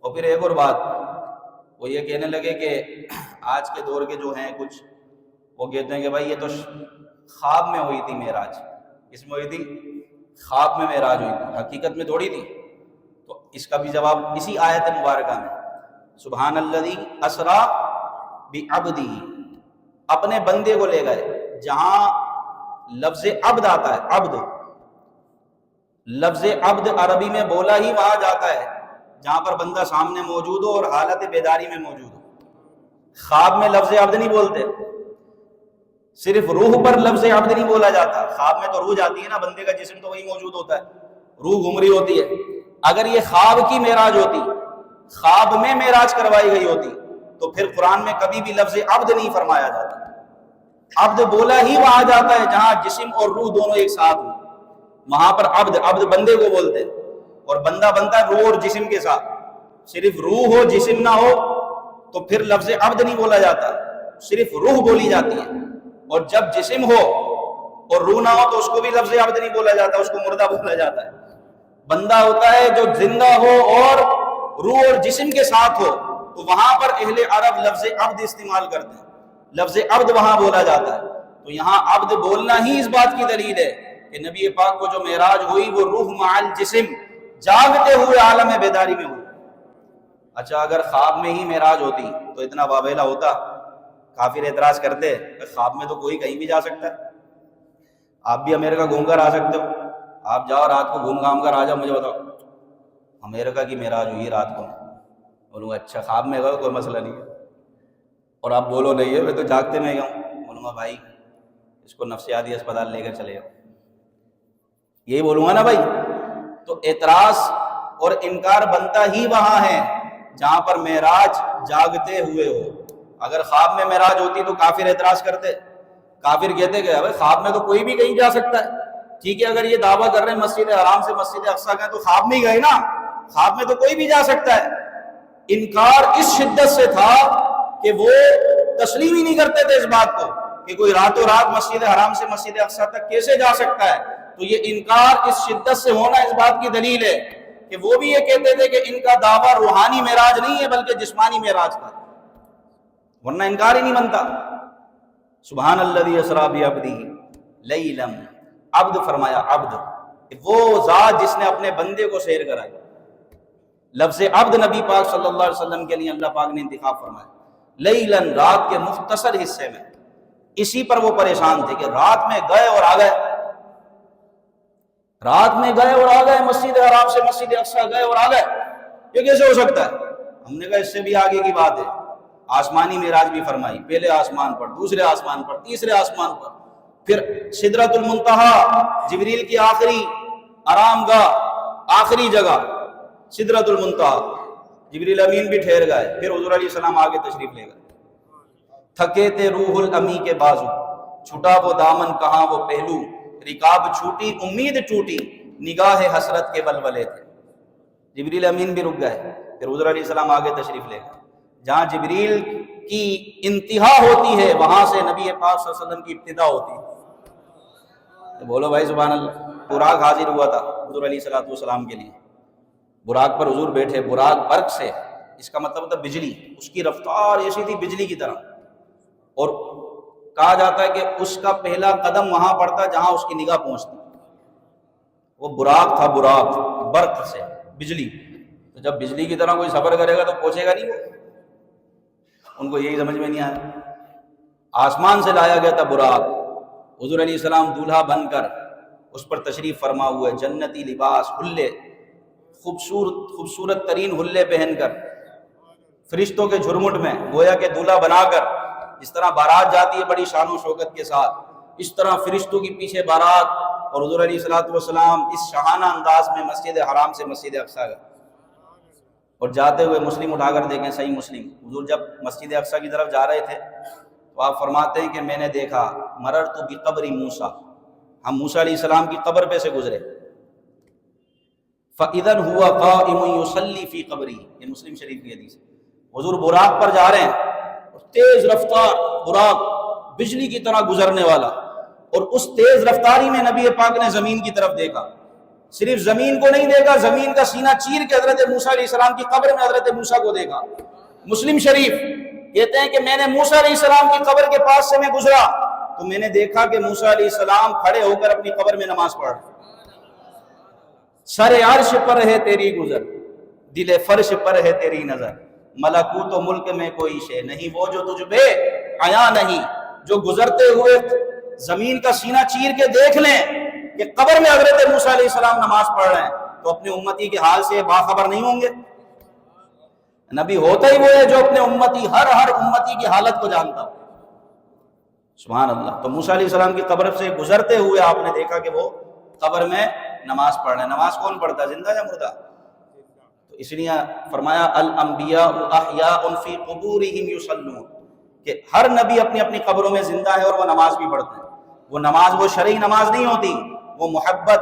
اور پھر ایک اور بات، وہ یہ کہنے لگے کہ آج کے دور کے جو ہیں کچھ، وہ کہتے ہیں کہ بھائی یہ تو خواب میں ہوئی تھی معراج۔ کس میں ہوئی تھی؟ خواب میں معراج ہوئی تھی، حقیقت میں تھوڑی تھی۔ تو اس کا بھی جواب اسی آیت مبارکہ میں، سبحان الذی اسریٰ بعبدہ، اپنے بندے کو لے گئے۔ جہاں لفظ عبد آتا ہے، عبد، لفظ عبد عربی میں بولا ہی وہاں جاتا ہے جہاں پر بندہ سامنے موجود ہو اور حالت بیداری میں موجود ہو۔ خواب میں لفظ عبد نہیں بولتے، صرف روح پر لفظ عبد نہیں بولا جاتا۔ خواب میں تو روح جاتی ہے نا، بندے کا جسم تو وہی موجود ہوتا ہے، روح گھوم رہی ہوتی ہے۔ اگر یہ خواب کی معراج ہوتی، خواب میں معراج کروائی گئی ہوتی، تو پھر قرآن میں کبھی بھی لفظ عبد نہیں فرمایا جاتا۔ عبد بولا ہی وہاں جاتا ہے جہاں جسم اور روح دونوں ایک ساتھ ہوں، وہاں پر عبد، عبد بندے کو بولتے ہیں، اور بندہ بنتا ہے روح اور جسم کے ساتھ۔ صرف روح ہو جسم نہ ہو تو پھر لفظ عبد نہیں بولا جاتا، صرف روح بولی جاتی ہے۔ اور جب جسم ہو اور روح نہ ہو تو اس کو بھی لفظ عبد نہیں بولا جاتا، اس کو مردہ بولا جاتا ہے۔ بندہ ہوتا ہے جو زندہ ہو اور روح اور جسم کے ساتھ ہو، تو وہاں پر اہل عرب لفظ عبد استعمال کرتے ہیں، لفظ عبد وہاں بولا جاتا ہے۔ تو یہاں عبد بولنا ہی اس بات کی دلیل ہے کہ نبی پاک کو جو معراج ہوئی وہ روح مع الجسم، جاگتے ہوئے عالم بیداری میں ہوئی۔ اچھا اگر خواب میں ہی معراج ہوتی تو اتنا واویلا ہوتا؟ کافر اعتراض کرتے خواب میں تو کوئی کہیں بھی جا سکتا ہے، آپ بھی امریکہ گھوم کر آ سکتے ہو، آپ جاؤ رات کو گھوم گھام کر آ جاؤ، مجھے بتاؤ امریکہ کی معراج ہوئی رات کو، بولوں گا اچھا خواب میں گئے کوئی مسئلہ نہیں ہے، اور آپ بولو نہیں ہے میں تو جاگتے میں گیا ہوں، بولوں گا بھائی اس کو نفسیاتی اسپتال لے کر چلے جاؤ، یہی بولوں گا نا بھائی۔ تو اعتراض اور انکار بنتا ہی وہاں ہے جہاں پر معراج جاگتے ہوئے ہو۔ اگر خواب میں معراج ہوتی تو کافر اعتراض کرتے، کافر کہتے کہ بھائی خواب میں تو کوئی بھی کہیں جا سکتا ہے، ٹھیک ہے اگر یہ دعویٰ کر رہے ہیں مسجد حرام سے مسجد اقصیٰ گئے تو خواب میں ہی گئے نا، خواب میں تو کوئی بھی جا سکتا ہے۔ انکار اس شدت سے تھا کہ وہ تسلیم ہی نہیں کرتے تھے اس بات کو کہ کوئی راتوں رات مسجد حرام سے مسجد اقصیٰ تک کیسے جا سکتا ہے۔ تو یہ انکار اس شدت سے ہونا اس بات کی دلیل ہے کہ وہ بھی یہ کہتے تھے کہ ان کا دعویٰ روحانی معراج نہیں ہے بلکہ جسمانی معراج کا، ورنہ انکار ہی نہیں بنتا۔ سبحان الذی اسریٰ بعبدہ لیلا، عبد فرمایا، عبد وہ ذات جس نے اپنے بندے کو سیر کرائی۔ لفظ عبد نبی پاک صلی اللہ علیہ وسلم کے لیے اللہ پاک نے انتخاب فرمایا، لیلاً رات کے مختصر حصے میں۔ اسی پر وہ پریشان تھے کہ رات میں گئے اور آ گئے، رات میں گئے اور آ گئے، مسجد حرام سے مسجد اقصیٰ گئے اور آ گئے، یہ کیسے ہو سکتا ہے؟ ہم نے کہا اس سے بھی آگے کی بات ہے، آسمانی معراج بھی فرمائی، پہلے آسمان پر، دوسرے آسمان پر، تیسرے آسمان پر، پھر سدرۃ المنتہا، جبریل کی آخری آرام گاہ، آخری جگہ سدرۃ المنتہا، جبریل امین بھی ٹھہر گئے، پھر حضور علیہ السلام آگے تشریف لے گئے۔ تھکے تھے روح الامی کے بازو، چھٹا وہ دامن کہاں وہ پہلو، رکاب چھوٹی امید ٹوٹی، نگاہ حسرت کے ولولے تھے۔ جبریل امین بھی رک گئے، پھر حضور علیہ السلام آگے تشریف لے گئے۔ جہاں جبریل کی انتہا ہوتی ہے وہاں سے نبی پاک صلی اللہ علیہ وسلم کی ابتدا ہوتی ہے۔ بولو بھائی سبحان اللہ۔ براق حاضر ہوا تھا حضور علیہ السلام کے لیے، براق پر حضور بیٹھے، براق برق سے، اس کا مطلب ہوتا بجلی، اس کی رفتار ایسی تھی بجلی کی طرح، اور کہا جاتا ہے کہ اس کا پہلا قدم وہاں پڑتا جہاں اس کی نگاہ پہنچتی، وہ براق تھا، براق برق سے، بجلی۔ تو جب بجلی کی طرح کوئی سفر کرے گا تو پہنچے گا نہیں، وہ ان کو یہی سمجھ میں نہیں آیا۔ آسمان سے لایا گیا تھا براق، حضور علیہ السلام دولہا بن کر اس پر تشریف فرما ہوئے، جنتی لباس، حلے، خوبصورت ترین حلے پہن کر، فرشتوں کے جھرمٹ میں گویا کہ دولہا بنا کر، جس طرح بارات جاتی ہے بڑی شان و شوکت کے ساتھ، اس طرح فرشتوں کی پیچھے بارات، اور حضور علیہ السلام اس شاہانہ انداز میں مسجد حرام سے مسجد اقصیٰ گئے۔ اور جاتے ہوئے مسلم اٹھا کر دیکھیں، صحیح مسلم، حضور جب مسجد اقصیٰ کی طرف جا رہے تھے تو آپ فرماتے ہیں کہ میں نے دیکھا، مررت بقبر موسیٰ، ہم موسیٰ علیہ السلام کی قبر پہ سے گزرے، فَإِذًا هُوَ قَائِمٌ يُصَلِّي فِي قَبْرِهِ، یہ مسلم شریف کی حدیث ہے۔ حضور براق پر جا رہے ہیں، تیز رفتار براق، بجلی کی طرح گزرنے والا، اور اس تیز رفتاری میں نبی پاک نے زمین کی طرف دیکھا، صرف زمین کو نہیں دیکھا، زمین کا سینہ چیر کے حضرت موسیٰ علیہ السلام کی قبر میں حضرت موسیٰ کو دیکھا۔ مسلم شریف کہتے ہیں کہ میں نے موسیٰ علیہ السلام کی قبر کے پاس سے میں گزرا تو میں نے دیکھا کہ موسیٰ علیہ السلام کھڑے ہو کر اپنی قبر میں نماز پڑھ رہے۔ سر عرش پر ہے تیری گزر، دل فرش پر ہے تیری نظر، ملکوت و ملک میں کوئی شے نہیں وہ جو تجھ بے عیاں نہیں۔ جو گزرتے ہوئے زمین کا سینہ چیر کے دیکھ لیں کہ قبر میں حضرت موسیٰ علیہ السلام نماز پڑھ رہے ہیں تو اپنے امتی کے حال سے باخبر نہیں ہوں گے؟ نبی ہوتا ہی وہ ہے جو اپنے امتی ہر امتی کی حالت کو جانتا ہو۔ سبحان اللہ۔ تو موسیٰ علیہ السلام کی قبر سے گزرتے ہوئے آپ نے دیکھا کہ وہ قبر میں نماز پڑھ رہے ہیں۔ نماز کون پڑھتا ہے، زندہ یا مردہ؟ تو اس لیے فرمایا الانبیاء احیاء فی قبورہم یصلون، کہ ہر نبی اپنی اپنی قبروں میں زندہ ہے اور وہ نماز بھی پڑھتے ہیں۔ وہ نماز وہ شرعی نماز نہیں ہوتی، وہ محبت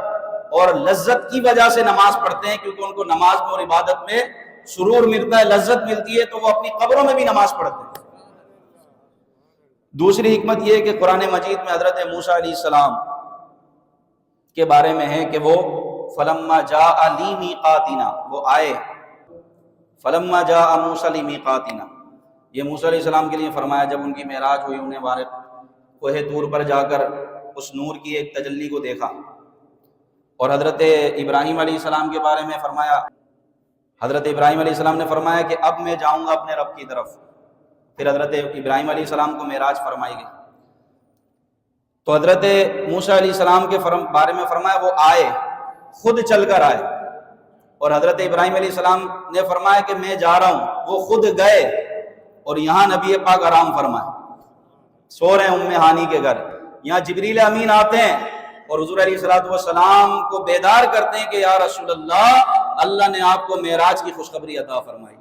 اور لذت کی وجہ سے نماز پڑھتے ہیں، کیونکہ ان کو نماز میں اور عبادت میں سرور ملتا ہے، لذت ملتی ہے، تو وہ اپنی قبروں میں بھی نماز پڑھتے ہیں۔ دوسری حکمت یہ ہے کہ قرآن مجید میں حضرت موسیٰ علیہ السلام کے بارے میں ہے کہ وہ فلما جاء لیمیقاتنا، وہ آئے، فلما جاء موسیٰ لیمیقاتنا، یہ موسیٰ علیہ السلام کے لیے فرمایا جب ان کی معراج ہوئی، انہیں بارک کوہ طور پر جا کر اس نور کی ایک تجلی کو دیکھا۔ اور حضرت ابراہیم علیہ السلام کے بارے میں فرمایا، حضرت ابراہیم علیہ السلام نے فرمایا کہ اب میں جاؤں گا اپنے رب کی طرف۔ پھر حضرت ابراہیم علیہ السلام کو معراج فرمائی گئی۔ تو حضرت موسیٰ علیہ السلام کے بارے میں فرمایا وہ آئے، خود چل کر آئے، اور حضرت ابراہیم علیہ السلام نے فرمایا کہ میں جا رہا ہوں، وہ خود گئے، اور یہاں نبی پاک آرام فرمائے، سو رہے ہیں ام ہانی کے گھر۔ یہاں جبریل امین آتے ہیں اور حضور علیہ السلام کو بیدار کرتے ہیں کہ یا رسول اللہ نے آپ کو معراج کی خوشخبری عطا فرمائی۔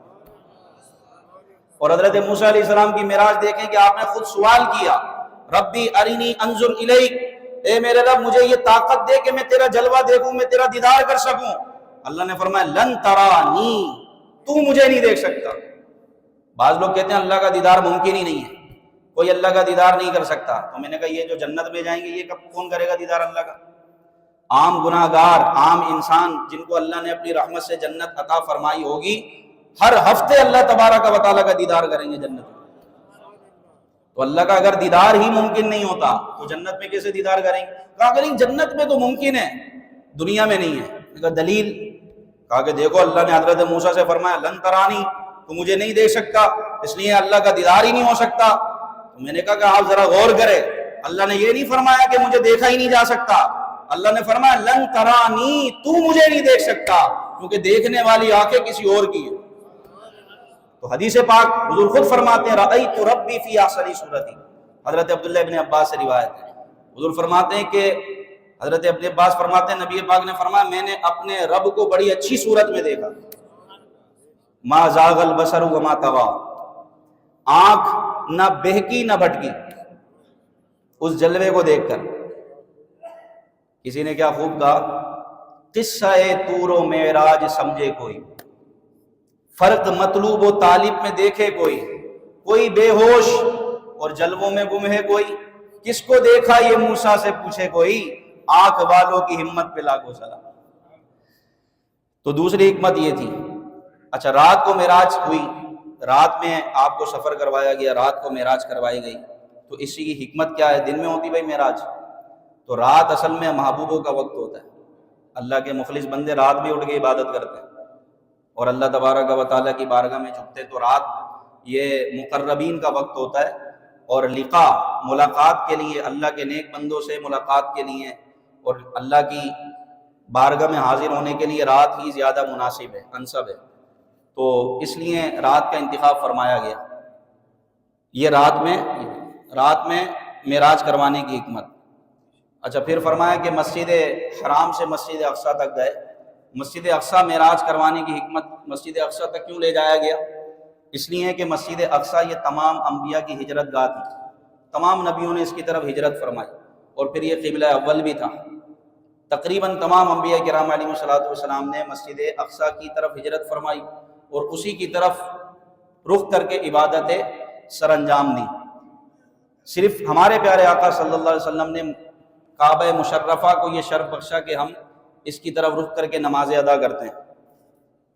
اور حضرت موسیٰ علیہ السلام کی معراج دیکھیں کہ آپ نے خود سوال کیا، ربی ارینی انظر الیک، اے میرے رب مجھے یہ طاقت دے کہ میں تیرا جلوہ دیکھوں، میں تیرا دیدار کر سکوں۔ اللہ نے فرمایا لن ترانی، تو مجھے نہیں دیکھ سکتا۔ بعض لوگ کہتے ہیں اللہ کا دیدار ممکن ہی نہیں ہے، کوئی اللہ کا دیدار نہیں کر سکتا۔ تو میں نے کہا یہ جو جنت میں جائیں گے یہ کون کرے گا دیدار اللہ کا؟ عام گناہ گار، عام انسان جن کو اللہ نے اپنی رحمت سے جنت عطا فرمائی ہوگی، ہر ہفتے اللہ تبارک و تعالیٰ کا دیدار کریں گے جنت میں۔ تو اللہ کا اگر دیدار ہی ممکن نہیں ہوتا تو جنت میں کیسے دیدار کریں گے؟ کہا کہ نہیں جنت میں تو ممکن ہے، دنیا میں نہیں ہے۔ کہا دلیل؟ کہا کہ دیکھو اللہ نے حضرت موسیٰ سے فرمایا لن ترانی، تو مجھے نہیں دیکھ سکتا، اس لیے اللہ کا دیدار ہی نہیں ہو سکتا۔ تو میں نے کہا کہ آپ ذرا غور کریں، اللہ نے یہ نہیں فرمایا کہ مجھے دیکھا ہی نہیں جا سکتا، اللہ نے فرمایا لن ترانی، تو مجھے نہیں دیکھ سکتا، کیونکہ دیکھنے والی آنکھیں کسی اور کی ہیں۔ تو حدیث پاک حضور خود فرماتے ہیں رأیت ربی فی احسن صورتی، حضرت عبداللہ ابن عباس سے روایت ہے، حضور فرماتے ہیں کہ حضرت ابن عباس فرماتے ہیں نبی پاک نے فرمایا میں نے اپنے رب کو بڑی اچھی صورت میں دیکھا، ما زاغ البصر وما طغى، آنکھ نہ بہکی نہ بھٹکی اس جلوے کو دیکھ کر۔ کسی نے کیا خوب کہا، قصہ طور و معراج سمجھے کوئی، فرق مطلوب و طالب میں دیکھے کوئی بے ہوش اور جلووں میں گم ہے کوئی، کس کو دیکھا یہ موسیٰ سے پوچھے کوئی، آنکھ والوں کی ہمت پہ لاکھوں سلام۔ تو دوسری حکمت یہ تھی۔ اچھا رات کو معراج ہوئی، رات میں آپ کو سفر کروایا گیا، رات کو معراج کروائی گئی، تو اسی کی حکمت کیا ہے؟ دن میں ہوتی بھائی معراج، تو رات اصل میں محبوبوں کا وقت ہوتا ہے، اللہ کے مخلص بندے رات بھی اٹھ کے عبادت کرتے ہیں اور اللہ تبارک و تعالیٰ کی بارگاہ میں جھکتے، تو رات یہ مقربین کا وقت ہوتا ہے، اور لقاء ملاقات کے لیے، اللہ کے نیک بندوں سے ملاقات کے لیے اور اللہ کی بارگاہ میں حاضر ہونے کے لیے رات ہی زیادہ مناسب ہے، انسب ہے، تو اس لیے رات کا انتخاب فرمایا گیا۔ یہ رات میں معراج کروانے کی حکمت۔ اچھا پھر فرمایا کہ مسجد حرام سے مسجد اقصیٰ تک گئے۔ مسجد اقصیٰ معراج کروانے کی حکمت، مسجد اقصیٰ تک کیوں لے جایا گیا؟ اس لیے کہ مسجد اقصیٰ یہ تمام انبیاء کی ہجرت گاہ تھی، تمام نبیوں نے اس کی طرف ہجرت فرمائی، اور پھر یہ قبلہ اول بھی تھا۔ تقریباً تمام انبیاء کرام علیہ السلام نے مسجد اقصیٰ کی طرف ہجرت فرمائی اور اسی کی طرف رخ کر کے عبادتیں سر انجام دی۔ صرف ہمارے پیارے آقا صلی اللہ علیہ وسلم نے کعبہ مشرفہ کو یہ شرف بخشا کہ ہم اس کی طرف رخ کر کے نمازیں ادا کرتے ہیں،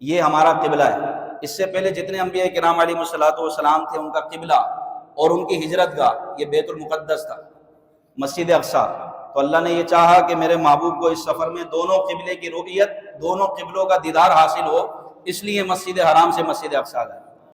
یہ ہمارا قبلہ ہے۔ اس سے پہلے جتنے انبیاء کرام علیہ الصلوۃ والسلام تھے، ان کا قبلہ اور ان کی ہجرت گاہ یہ بیت المقدس تھا، مسجد اقصیٰ۔ تو اللہ نے یہ چاہا کہ میرے محبوب کو اس سفر میں دونوں قبلے کی رؤیت، دونوں قبلوں کا دیدار حاصل ہو، اس لیے مسجد حرام سے مسجد اقصیٰ گئے۔